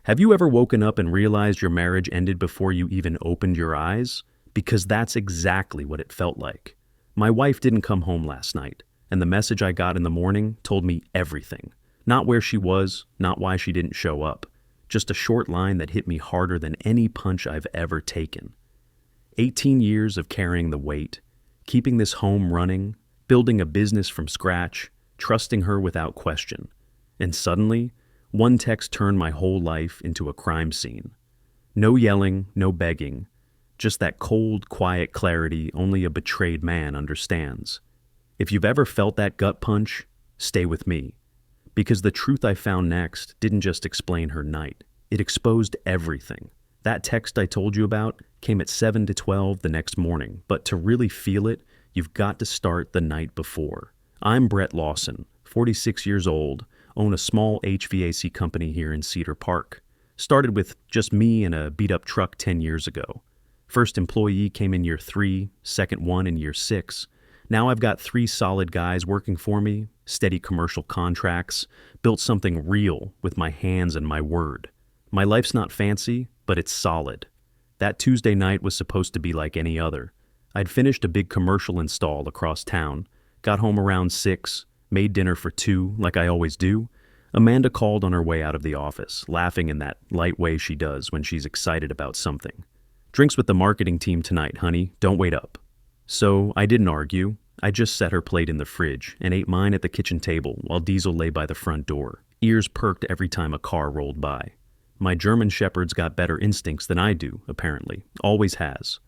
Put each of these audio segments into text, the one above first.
Have you ever woken up and realized your marriage ended before you even opened your eyes? Because that's exactly what it felt like. My wife didn't come home last night, and the message I got in the morning told me everything. Not where she was, not why she didn't show up. Just a short line that hit me harder than any punch I've ever taken. 18 years of carrying the weight, keeping this home running, building a business from scratch, trusting her without question. And suddenly, one text turned my whole life into a crime scene. No yelling, no begging, just that cold, quiet clarity only a betrayed man understands. If you've ever felt that gut punch, stay with me. Because the truth I found next didn't just explain her night, it exposed everything. That text I told you about came at 7 to 12 the next morning, but to really feel it, you've got to start the night before. I'm Brett Lawson, 46 years old, own a small HVAC company here in Cedar Park. Started with just me and a beat-up truck 10 years ago. First employee came in year 3, second one in year 6. Now I've got 3 solid guys working for me, steady commercial contracts, built something real with my hands and my word. My life's not fancy, but it's solid. That Tuesday night was supposed to be like any other. I'd finished a big commercial install across town, got home around 6, made dinner for 2 like I always do. Amanda called on her way out of the office, laughing in that light way she does when she's excited about something. "Drinks with the marketing team tonight, honey. Don't wait up." So I didn't argue. I just set her plate in the fridge and ate mine at the kitchen table while Diesel lay by the front door, ears perked every time a car rolled by. My German Shepherd's got better instincts than I do, apparently. Always has.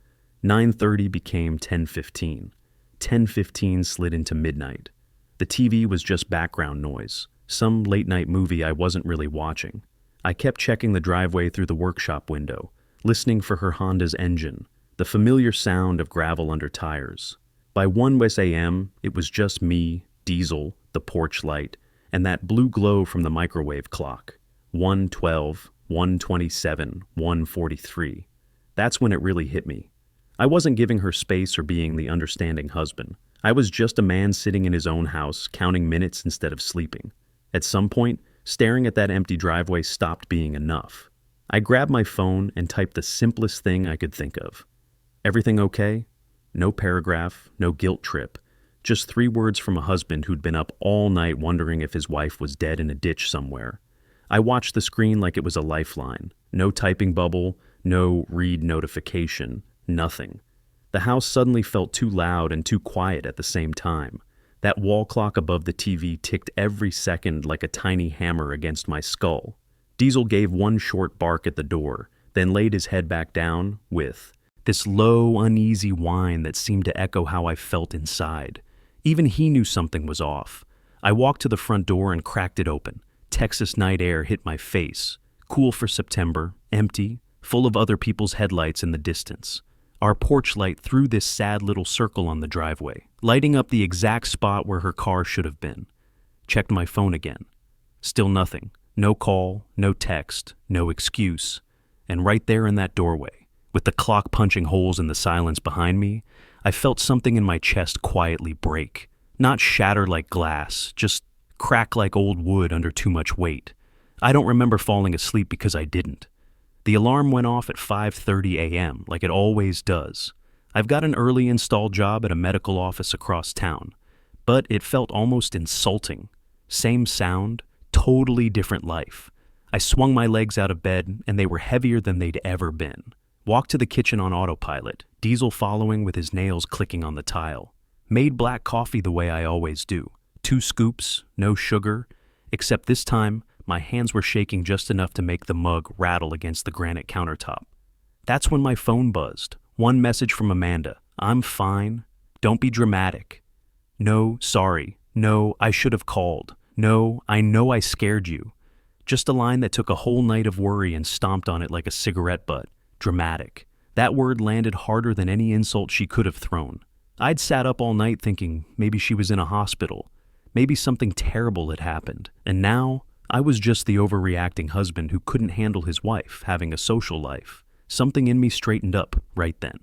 9:30 became 10:15. 10:15 slid into midnight. The TV was just background noise, some late-night movie I wasn't really watching. I kept checking the driveway through the workshop window, listening for her Honda's engine, the familiar sound of gravel under tires. By 1 a.m., it was just me, Diesel, the porch light, and that blue glow from the microwave clock. 1:12, 1:27, 1:43. That's when it really hit me. I wasn't giving her space or being the understanding husband. I was just a man sitting in his own house, counting minutes instead of sleeping. At some point, staring at that empty driveway stopped being enough. I grabbed my phone and typed the simplest thing I could think of. "Everything okay?" No paragraph, no guilt trip. Just 3 words from a husband who'd been up all night wondering if his wife was dead in a ditch somewhere. I watched the screen like it was a lifeline. No typing bubble, no read notification, nothing. The house suddenly felt too loud and too quiet at the same time. That wall clock above the TV ticked every second like a tiny hammer against my skull. Diesel gave one short bark at the door, then laid his head back down with this low, uneasy whine that seemed to echo how I felt inside. Even he knew something was off. I walked to the front door and cracked it open. Texas night air hit my face. Cool for September, empty, full of other people's headlights in the distance. Our porch light threw this sad little circle on the driveway, lighting up the exact spot where her car should have been. Checked my phone again. Still nothing. No call, no text, no excuse. And right there in that doorway, with the clock punching holes in the silence behind me, I felt something in my chest quietly break. Not shatter like glass, just crack like old wood under too much weight. I don't remember falling asleep because I didn't. The alarm went off at 5:30 a.m., like it always does. I've got an early install job at a medical office across town, but it felt almost insulting. Same sound, totally different life. I swung my legs out of bed, and they were heavier than they'd ever been. Walked to the kitchen on autopilot, Diesel following with his nails clicking on the tile. Made black coffee the way I always do. 2 scoops, no sugar, except this time, my hands were shaking just enough to make the mug rattle against the granite countertop. That's when my phone buzzed. One message from Amanda. "I'm fine. Don't be dramatic. No, sorry. No, I should have called. No, I know I scared you." Just a line that took a whole night of worry and stomped on it like a cigarette butt. Dramatic. That word landed harder than any insult she could have thrown. I'd sat up all night thinking maybe she was in a hospital. Maybe something terrible had happened. And now, I was just the overreacting husband who couldn't handle his wife having a social life. Something in me straightened up right then.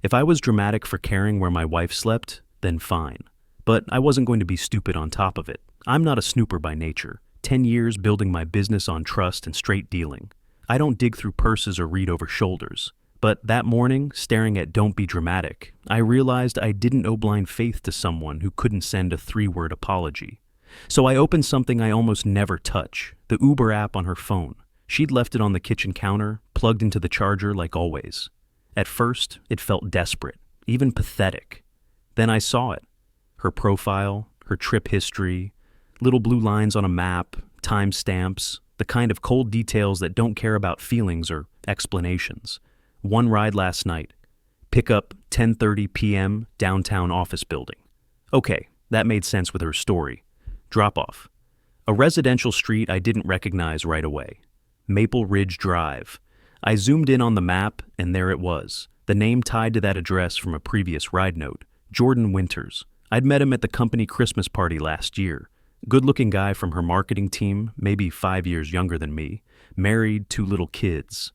If I was dramatic for caring where my wife slept, then fine. But I wasn't going to be stupid on top of it. I'm not a snooper by nature. 10 years building my business on trust and straight dealing. I don't dig through purses or read over shoulders. But that morning, staring at Don't Be Dramatic, I realized I didn't owe blind faith to someone who couldn't send a 3-word apology. So I opened something I almost never touch, the Uber app on her phone. She'd left it on the kitchen counter, plugged into the charger like always. At first, it felt desperate, even pathetic. Then I saw it. Her profile, her trip history, little blue lines on a map, timestamps, the kind of cold details that don't care about feelings or explanations. One ride last night. Pickup 10:30 p.m. downtown office building. Okay, that made sense with her story. Drop off. A residential street I didn't recognize right away. Maple Ridge Drive. I zoomed in on the map, and there it was. The name tied to that address from a previous ride note. Jordan Winters. I'd met him at the company Christmas party last year. Good-looking guy from her marketing team, maybe 5 years younger than me. Married, 2 little kids.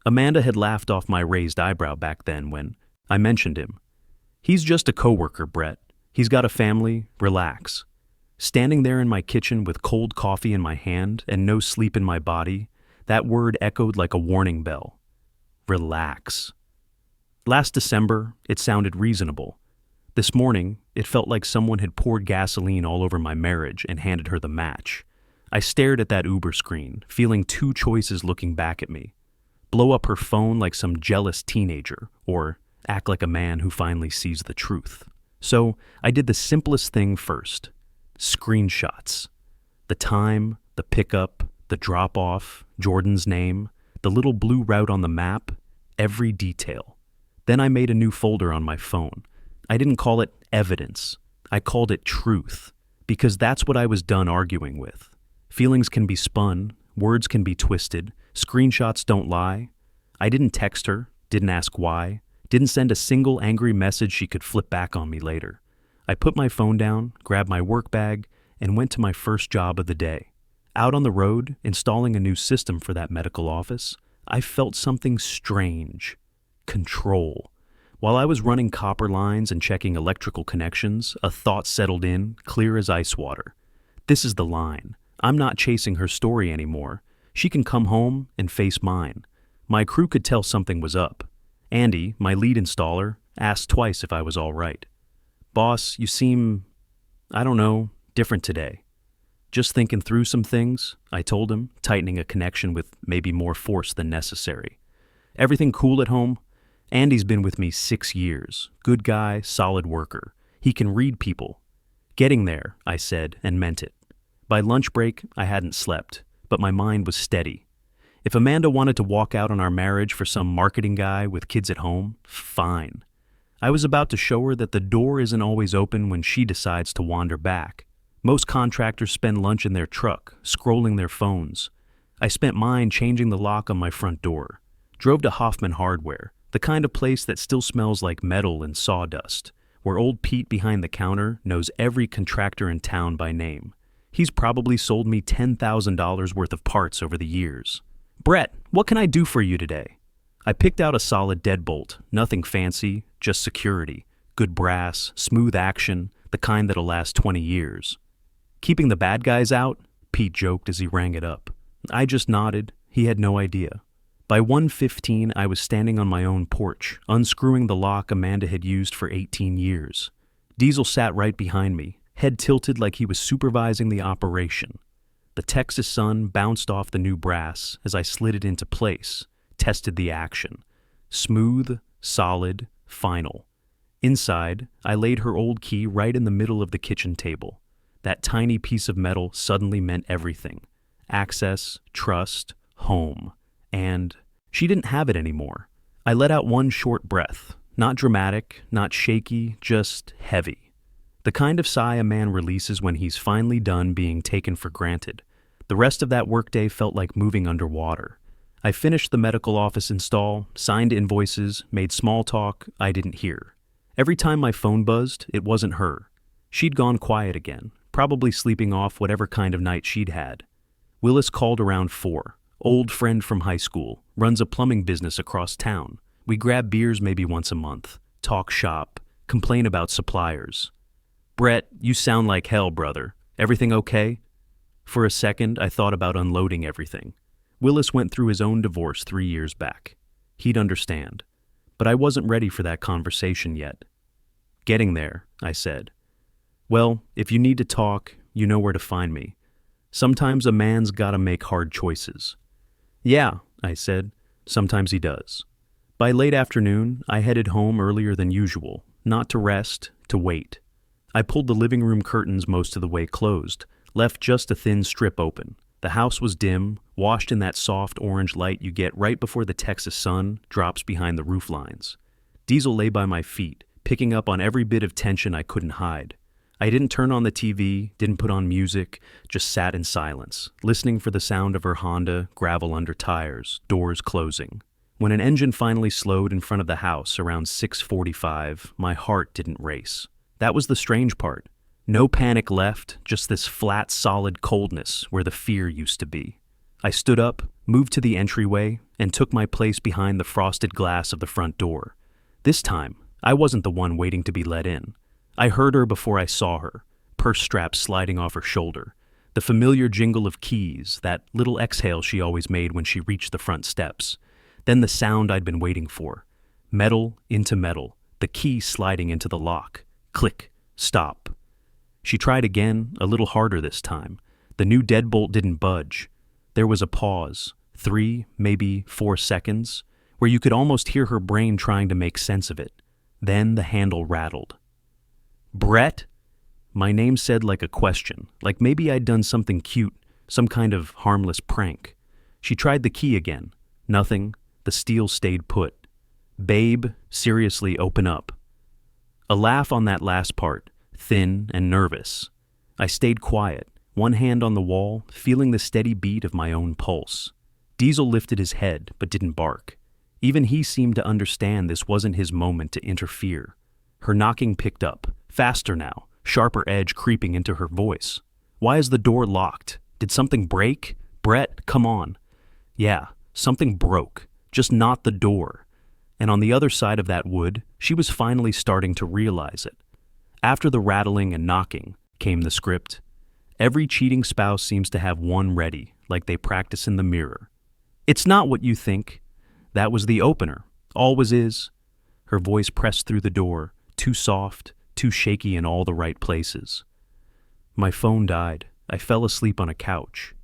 Amanda had laughed off my raised eyebrow back then when I mentioned him. He's just a coworker, Brett. He's got a family, relax. Standing there in my kitchen with cold coffee in my hand and no sleep in my body, that word echoed like a warning bell. Relax. Last December, it sounded reasonable. This morning, it felt like someone had poured gasoline all over my marriage and handed her the match. I stared at that Uber screen, feeling 2 choices looking back at me. Blow up her phone like some jealous teenager, or act like a man who finally sees the truth. So I did the simplest thing first. Screenshots. The time, the pickup, the drop-off, Jordan's name, the little blue route on the map, every detail. Then I made a new folder on my phone. I didn't call it evidence. I called it truth, because that's what I was done arguing with. Feelings can be spun, words can be twisted, screenshots don't lie. I didn't text her, didn't ask why, didn't send a single angry message she could flip back on me later. I put my phone down, grabbed my work bag, and went to my first job of the day. Out on the road, installing a new system for that medical office, I felt something strange. Control. While I was running copper lines and checking electrical connections, a thought settled in, clear as ice water. This is the line. I'm not chasing her story anymore. She can come home and face mine. My crew could tell something was up. Andy, my lead installer, asked twice if I was all right. Boss, you seem, I don't know, different today. Just thinking through some things, I told him, tightening a connection with maybe more force than necessary. Everything cool at home? Andy's been with me 6 years. Good guy, solid worker. He can read people. Getting there, I said, and meant it. By lunch break, I hadn't slept, but my mind was steady. If Amanda wanted to walk out on our marriage for some marketing guy with kids at home, fine. I was about to show her that the door isn't always open when she decides to wander back. Most contractors spend lunch in their truck, scrolling their phones. I spent mine changing the lock on my front door. Drove to Hoffman Hardware, the kind of place that still smells like metal and sawdust, where old Pete behind the counter knows every contractor in town by name. He's probably sold me $10,000 worth of parts over the years. Brett, what can I do for you today? I picked out a solid deadbolt, nothing fancy, just security, good brass, smooth action, the kind that'll last 20 years. Keeping the bad guys out? Pete joked as he rang it up. I just nodded. He had no idea. By 1:15, I was standing on my own porch, unscrewing the lock Amanda had used for 18 years. Diesel sat right behind me, head tilted like he was supervising the operation. The Texas sun bounced off the new brass as I slid it into place, tested the action. Smooth, solid, final. Inside, I laid her old key right in the middle of the kitchen table. That tiny piece of metal suddenly meant everything. Access, trust, home. And she didn't have it anymore. I let out one short breath. Not dramatic, not shaky, just heavy. The kind of sigh a man releases when he's finally done being taken for granted. The rest of that workday felt like moving underwater. I finished the medical office install, signed invoices, made small talk I didn't hear. Every time my phone buzzed, it wasn't her. She'd gone quiet again, probably sleeping off whatever kind of night she'd had. Willis called around 4. Old friend from high school, runs a plumbing business across town. We grab beers maybe once a month, talk shop, complain about suppliers. Brett, you sound like hell, brother. Everything okay? For a second, I thought about unloading everything. Willis went through his own divorce 3 years back. He'd understand. But I wasn't ready for that conversation yet. Getting there, I said. Well, if you need to talk, you know where to find me. Sometimes a man's gotta make hard choices. Yeah, I said. Sometimes he does. By late afternoon, I headed home earlier than usual, not to rest, to wait. I pulled the living room curtains most of the way closed, left just a thin strip open. The house was dim, washed in that soft orange light you get right before the Texas sun drops behind the roof lines. Diesel lay by my feet, picking up on every bit of tension I couldn't hide. I didn't turn on the TV, didn't put on music, just sat in silence, listening for the sound of her Honda, gravel under tires, doors closing. When an engine finally slowed in front of the house around 6:45, my heart didn't race. That was the strange part. No panic left, just this flat, solid coldness where the fear used to be. I stood up, moved to the entryway, and took my place behind the frosted glass of the front door. This time, I wasn't the one waiting to be let in. I heard her before I saw her, purse straps sliding off her shoulder, the familiar jingle of keys, that little exhale she always made when she reached the front steps. Then the sound I'd been waiting for. Metal into metal, the key sliding into the lock. Click, stop. She tried again, a little harder this time. The new deadbolt didn't budge. There was a pause, 3, maybe 4 seconds, where you could almost hear her brain trying to make sense of it. Then the handle rattled. Brett? My name said like a question, like maybe I'd done something cute, some kind of harmless prank. She tried the key again. Nothing. The steel stayed put. Babe, seriously, open up. A laugh on that last part, thin and nervous. I stayed quiet, one hand on the wall, feeling the steady beat of my own pulse. Diesel lifted his head, but didn't bark. Even he seemed to understand this wasn't his moment to interfere. Her knocking picked up, faster now, sharper edge creeping into her voice. Why is the door locked? Did something break? Brett, come on. Yeah, something broke, just not the door. And on the other side of that wood, she was finally starting to realize it. After the rattling and knocking came the script. Every cheating spouse seems to have one ready, like they practice in the mirror. It's not what you think. That was the opener. Always is. Her voice pressed through the door, too soft, too shaky in all the right places. My phone died. I fell asleep on a couch.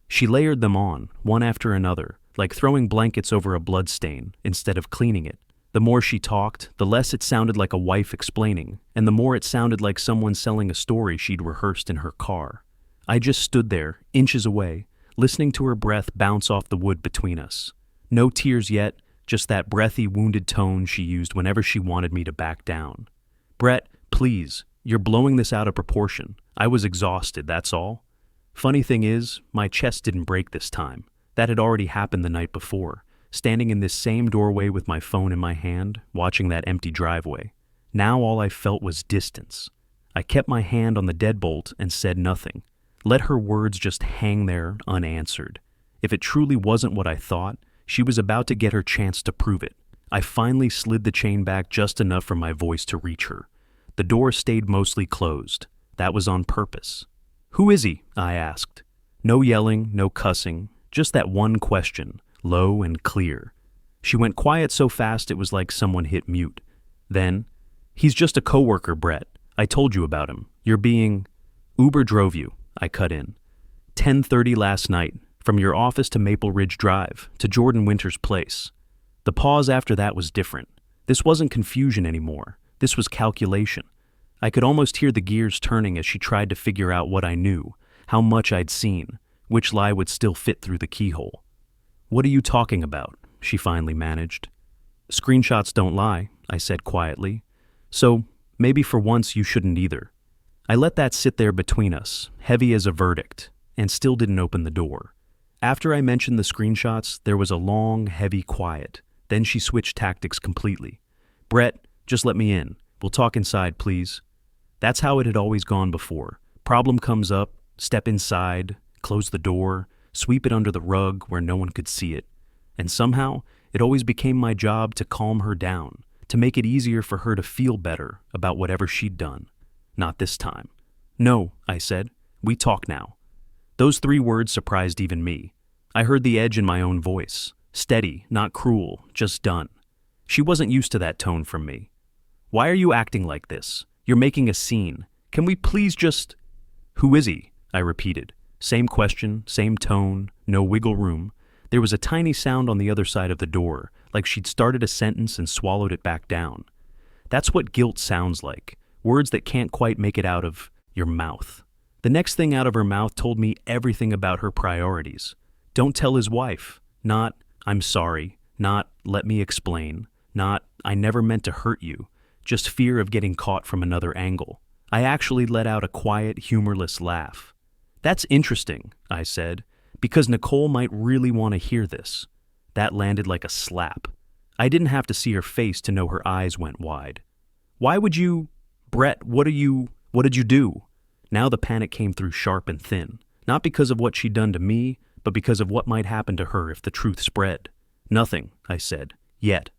She layered them on, one after another, like throwing blankets over a bloodstain instead of cleaning it. The more she talked, the less it sounded like a wife explaining, and the more it sounded like someone selling a story she'd rehearsed in her car. I just stood there, inches away, listening to her breath bounce off the wood between us. No tears yet, just that breathy, wounded tone she used whenever she wanted me to back down. Brett, please, you're blowing this out of proportion. I was exhausted, that's all. Funny thing is, my chest didn't break this time. That had already happened the night before, standing in this same doorway with my phone in my hand, watching that empty driveway. Now all I felt was distance. I kept my hand on the deadbolt and said nothing. Let her words just hang there unanswered. If it truly wasn't what I thought, she was about to get her chance to prove it. I finally slid the chain back just enough for my voice to reach her. The door stayed mostly closed. That was on purpose. Who is he? I asked. No yelling, no cussing, just that one question, low and clear. She went quiet so fast it was like someone hit mute. Then, he's just a coworker, Brett. I told you about him. You're being... Uber drove you, I cut in. 10:30 last night, from your office to Maple Ridge Drive, to Jordan Winter's place. The pause after that was different. This wasn't confusion anymore. This was calculation. I could almost hear the gears turning as she tried to figure out what I knew, how much I'd seen, which lie would still fit through the keyhole. What are you talking about? She finally managed. Screenshots don't lie, I said quietly. So, maybe for once you shouldn't either. I let that sit there between us, heavy as a verdict, and still didn't open the door. After I mentioned the screenshots, there was a long, heavy quiet. Then she switched tactics completely. Brett, just let me in. We'll talk inside, please. That's how it had always gone before. Problem comes up, step inside, close the door, sweep it under the rug where no one could see it. And somehow, it always became my job to calm her down, to make it easier for her to feel better about whatever she'd done. Not this time. No, I said. We talk now. Those 3 words surprised even me. I heard the edge in my own voice. Steady, not cruel, just done. She wasn't used to that tone from me. Why are you acting like this? You're making a scene. Can we please just... Who is he? I repeated. Same question, same tone, no wiggle room. There was a tiny sound on the other side of the door, like she'd started a sentence and swallowed it back down. That's what guilt sounds like, words that can't quite make it out of your mouth. The next thing out of her mouth told me everything about her priorities. Don't tell his wife. Not, I'm sorry. Not, let me explain. Not, I never meant to hurt you. Just fear of getting caught from another angle. I actually let out a quiet, humorless laugh. That's interesting, I said, because Nicole might really want to hear this. That landed like a slap. I didn't have to see her face to know her eyes went wide. Why would you... Brett, what did you do? Now the panic came through sharp and thin, not because of what she'd done to me, but because of what might happen to her if the truth spread. Nothing, I said, yet.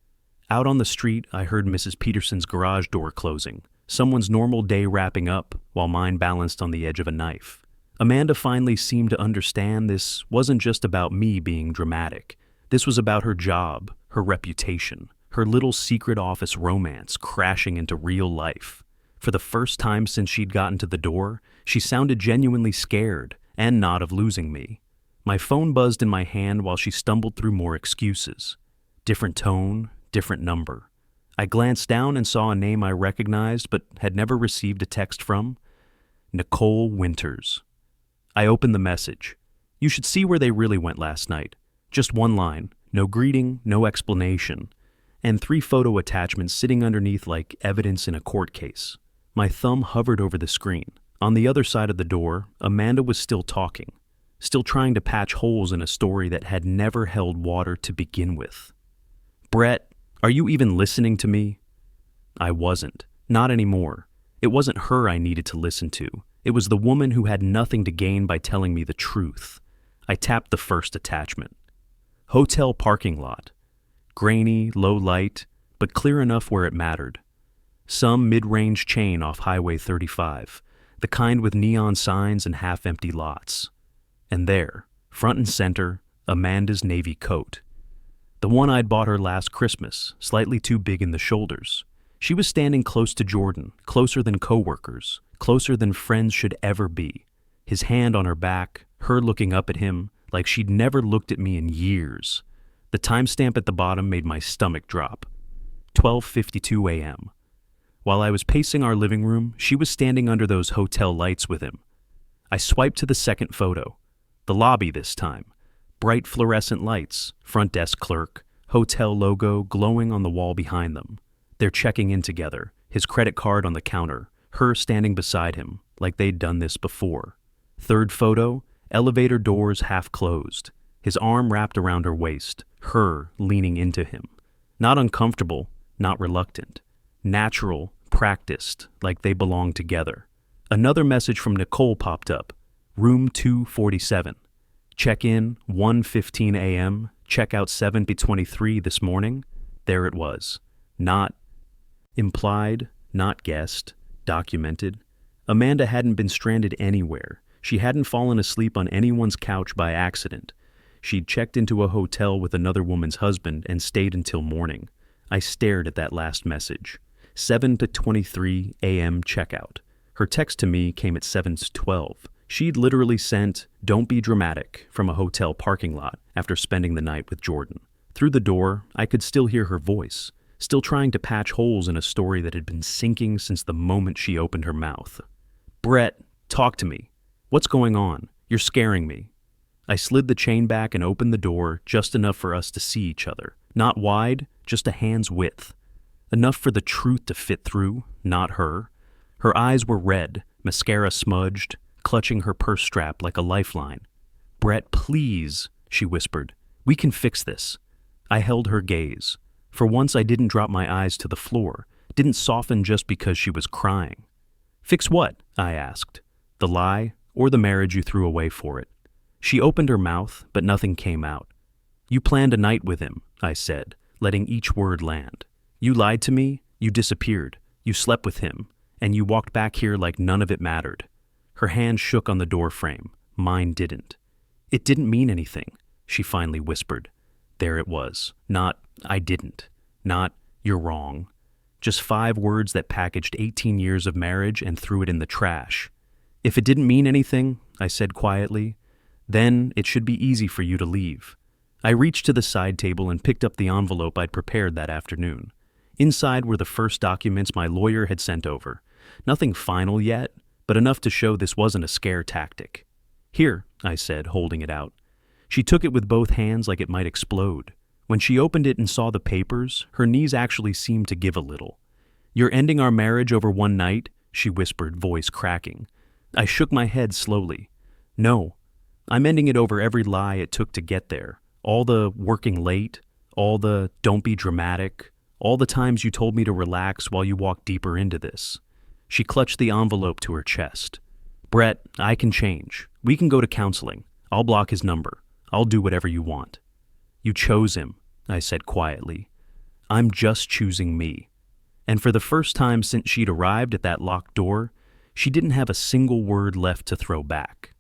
Out on the street, I heard Mrs. Peterson's garage door closing, someone's normal day wrapping up, while mine balanced on the edge of a knife. Amanda finally seemed to understand this wasn't just about me being dramatic. This was about her job, her reputation, her little secret office romance crashing into real life. For the first time since she'd gotten to the door, she sounded genuinely scared and not of losing me. My phone buzzed in my hand while she stumbled through more excuses. Different tone, different number. I glanced down and saw a name I recognized but had never received a text from. Nicole Winters. I opened the message. You should see where they really went last night. Just one line, no greeting, no explanation, and 3 photo attachments sitting underneath like evidence in a court case. My thumb hovered over the screen. On the other side of the door, Amanda was still talking, still trying to patch holes in a story that had never held water to begin with. Brett, are you even listening to me? I wasn't. Not anymore. It wasn't her I needed to listen to. It was the woman who had nothing to gain by telling me the truth. I tapped the first attachment. Hotel parking lot. Grainy, low light, but clear enough where it mattered. Some mid-range chain off Highway 35, the kind with neon signs and half-empty lots. And there, front and center, Amanda's navy coat. The one I'd bought her last Christmas, slightly too big in the shoulders. She was standing close to Jordan, closer than coworkers, closer than friends should ever be. His hand on her back, her looking up at him, like she'd never looked at me in years. The timestamp at the bottom made my stomach drop. 12:52 a.m. While I was pacing our living room, she was standing under those hotel lights with him. I swiped to the second photo. The lobby this time. Bright fluorescent lights, front desk clerk, hotel logo glowing on the wall behind them. They're checking in together, his credit card on the counter, her standing beside him, like they'd done this before. Third photo, elevator doors half closed, his arm wrapped around her waist, her leaning into him. Not uncomfortable, not reluctant. Natural, practiced, like they belonged together. Another message from Nicole popped up. Room 247. Check-in 1:15 a.m., check-out 7:23 this morning. There it was. Not implied, not guessed, documented. Amanda hadn't been stranded anywhere. She hadn't fallen asleep on anyone's couch by accident. She'd checked into a hotel with another woman's husband and stayed until morning. I stared at that last message. 7:23 a.m. checkout. Her text to me came at 7:12. She'd literally sent, "Don't be dramatic," from a hotel parking lot after spending the night with Jordan. Through the door, I could still hear her voice, still trying to patch holes in a story that had been sinking since the moment she opened her mouth. Brett, talk to me. What's going on? You're scaring me. I slid the chain back and opened the door just enough for us to see each other. Not wide, just a hand's width. Enough for the truth to fit through, not her. Her eyes were red, mascara smudged, clutching her purse strap like a lifeline. Brett, please, she whispered. We can fix this. I held her gaze. For once I didn't drop my eyes to the floor, didn't soften just because she was crying. Fix what? I asked. The lie or the marriage you threw away for it? She opened her mouth, but nothing came out. You planned a night with him, I said, letting each word land. You lied to me, you disappeared, you slept with him, and you walked back here like none of it mattered. Her hand shook on the door frame. Mine didn't. It didn't mean anything. she finally whispered. There it was. Not, I didn't. Not, you're wrong. Just 5 words that packaged 18 years of marriage and threw it in the trash. If it didn't mean anything, I said quietly, then it should be easy for you to leave. I reached to the side table and picked up the envelope I'd prepared that afternoon. Inside were the first documents my lawyer had sent over. Nothing final yet, but enough to show this wasn't a scare tactic. Here, I said, holding it out. She took it with both hands like it might explode. When she opened it and saw the papers, her knees actually seemed to give a little. You're ending our marriage over one night? She whispered, voice cracking. I shook my head slowly. No, I'm ending it over every lie it took to get there. All the working late, all the don't be dramatic, all the times you told me to relax while you walked deeper into this. She clutched the envelope to her chest. Brett, I can change. We can go to counseling. I'll block his number. I'll do whatever you want. You chose him, I said quietly. I'm just choosing me. And for the first time since she'd arrived at that locked door, she didn't have a single word left to throw back.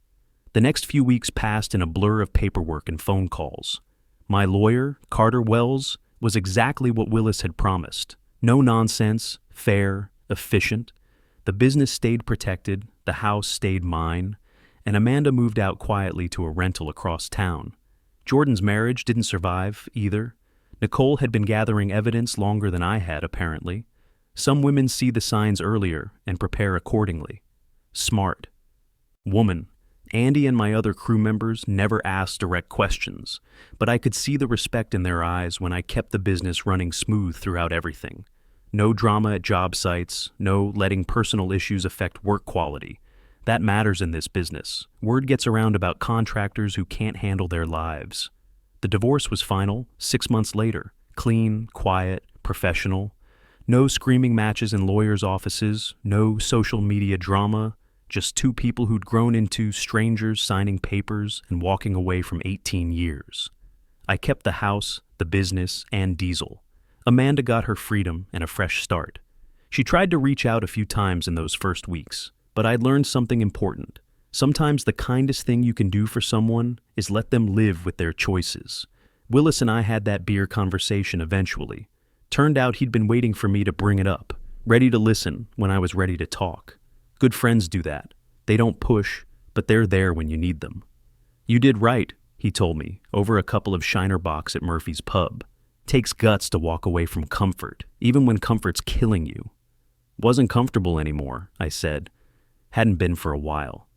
The next few weeks passed in a blur of paperwork and phone calls. My lawyer, Carter Wells, was exactly what Willis had promised. No nonsense, fair, efficient. The business stayed protected, the house stayed mine, and Amanda moved out quietly to a rental across town. Jordan's marriage didn't survive, either. Nicole had been gathering evidence longer than I had, apparently. Some women see the signs earlier and prepare accordingly. Smart. Woman. Andy and my other crew members never asked direct questions, but I could see the respect in their eyes when I kept the business running smooth throughout everything. No drama at job sites, no letting personal issues affect work quality. That matters in this business. Word gets around about contractors who can't handle their lives. The divorce was final 6 months later. Clean, quiet, professional. No screaming matches in lawyers' offices, no social media drama, just 2 people who'd grown into strangers signing papers and walking away from 18 years. I kept the house, the business, and Diesel. Amanda got her freedom and a fresh start. She tried to reach out a few times in those first weeks, but I'd learned something important. Sometimes the kindest thing you can do for someone is let them live with their choices. Willis and I had that beer conversation eventually. Turned out he'd been waiting for me to bring it up, ready to listen when I was ready to talk. Good friends do that. They don't push, but they're there when you need them. You did right, he told me, over a couple of Shiner Bocks at Murphy's Pub. Takes guts to walk away from comfort, even when comfort's killing you. Wasn't comfortable anymore, I said. Hadn't been for a while.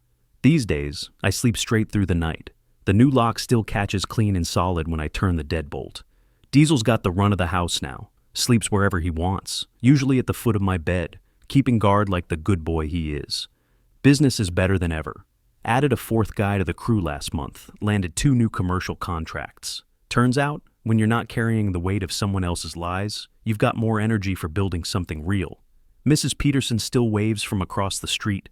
These days, I sleep straight through the night. The new lock still catches clean and solid when I turn the deadbolt. Diesel's got the run of the house now. Sleeps wherever he wants, usually at the foot of my bed, keeping guard like the good boy he is. Business is better than ever. Added a 4th guy to the crew last month, landed 2 new commercial contracts. Turns out, when you're not carrying the weight of someone else's lies, you've got more energy for building something real. Mrs. Peterson still waves from across the street,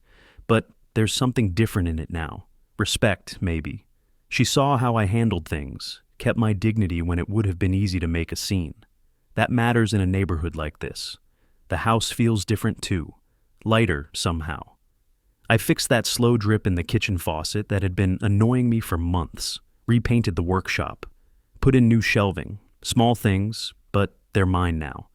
but there's something different in it now. Respect, maybe. She saw how I handled things, kept my dignity when it would have been easy to make a scene. That matters in a neighborhood like this. The house feels different too. Lighter, somehow. I fixed that slow drip in the kitchen faucet that had been annoying me for months. Repainted the workshop. Put in new shelving. Small things, but they're mine now.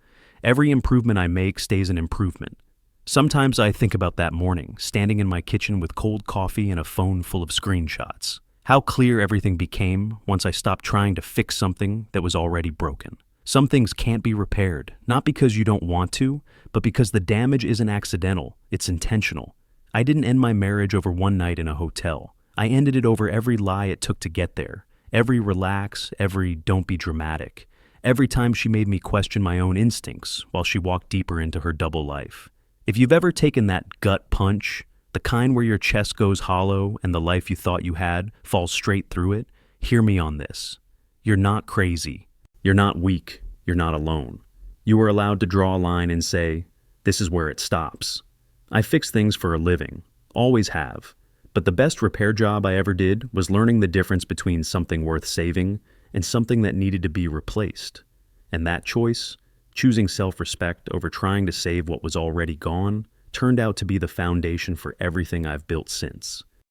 Every improvement I make stays an improvement. Sometimes I think about that morning, standing in my kitchen with cold coffee and a phone full of screenshots. How clear everything became once I stopped trying to fix something that was already broken. Some things can't be repaired, not because you don't want to, but because the damage isn't accidental, it's intentional. I didn't end my marriage over one night in a hotel. I ended it over every lie it took to get there, every relax, every don't be dramatic, every time she made me question my own instincts while she walked deeper into her double life. If you've ever taken that gut punch, the kind where your chest goes hollow and the life you thought you had falls straight through it, hear me on this. You're not crazy. You're not weak. You're not alone. You were allowed to draw a line and say, this is where it stops. I fix things for a living. Always have. But the best repair job I ever did was learning the difference between something worth saving and something that needed to be replaced. And that choice, choosing self-respect over trying to save what was already gone, turned out to be the foundation for everything I've built since.